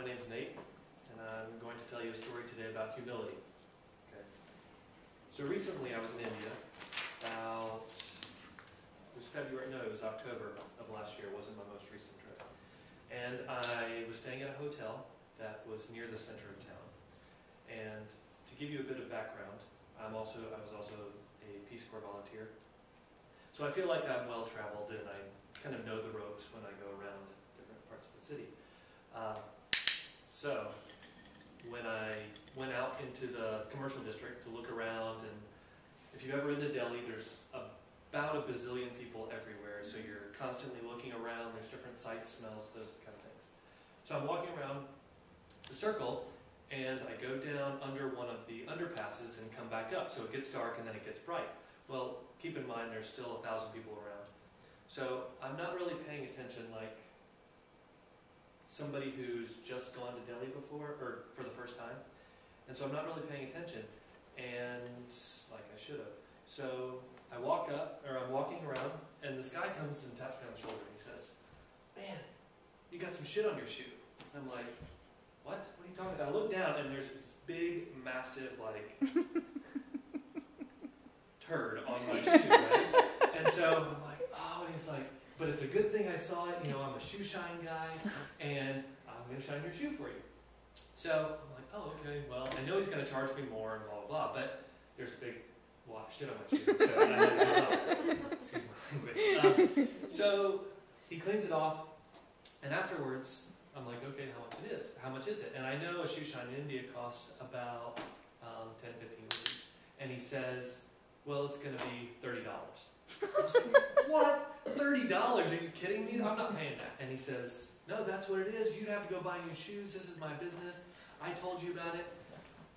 My name's Nate, and I'm going to tell you a story today about humility. Okay. So recently I was in India, it was October of last year, it wasn't my most recent trip. And I was staying at a hotel that was near the center of town. And to give you a bit of background, I was also a Peace Corps volunteer. So I feel like I'm well traveled and I kind of know the ropes when I go around different parts of the city. So when I went out into the commercial district to look around, and if you've ever been to Delhi, there's about a bazillion people everywhere, so you're constantly looking around, there's different sights, smells, those kind of things. So I'm walking around the circle, and I go down under one of the underpasses and come back up, so it gets dark and then it gets bright. Well, keep in mind there's still 1,000 people around. So I'm not really paying attention like somebody who's just gone to Delhi before, or for the first time. And so I'm not really paying attention, and like I should have. So I'm walking around, and this guy comes and taps me on the shoulder, and he says, "Man, you got some shit on your shoe." And I'm like, "What? What are you talking about?" I look down, and there's this big, massive, like, turd on my shoe, right? And so I'm like, "Oh," and he's like, "But it's a good thing I saw it, you know, I'm a shoe shine guy, and I'm going to shine your shoe for you." So I'm like, "Oh, okay, well, I know he's going to charge me more and blah, blah, blah, but there's a big wad of shit on my shoe, so I had to get it off." Excuse my language. So he cleans it off, and afterwards, I'm like, "Okay, how much is it?" And I know a shoe shine in India costs about 10, 15 rupees. And he says, "Well, it's going to be $30. I was like, "What? $30? Are you kidding me? I'm not paying that." And he says, "No, that's what it is. You'd have to go buy new shoes. This is my business. I told you about it."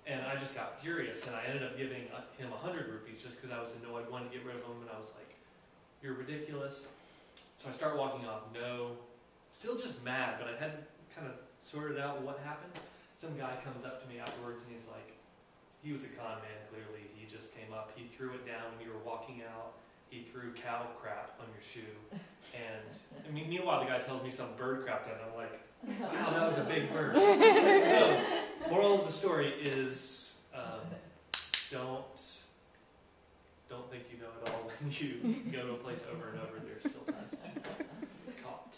And I just got furious, and I ended up giving him 100 rupees just because I was annoyed, wanted to get rid of him, and I was like, "You're ridiculous." So I start walking off, still just mad, but I hadn't kind of sorted out what happened. Some guy comes up to me afterwards, and he's like, he was a con man, clearly. He just came up, he threw it down when you were walking out. He threw cow crap on your shoe, and I mean, meanwhile the guy tells me some bird crap, and I'm like, "Wow, that was a big bird." So, moral of the story is, don't think you know it all when you go to a place over and over. There's still times to be caught.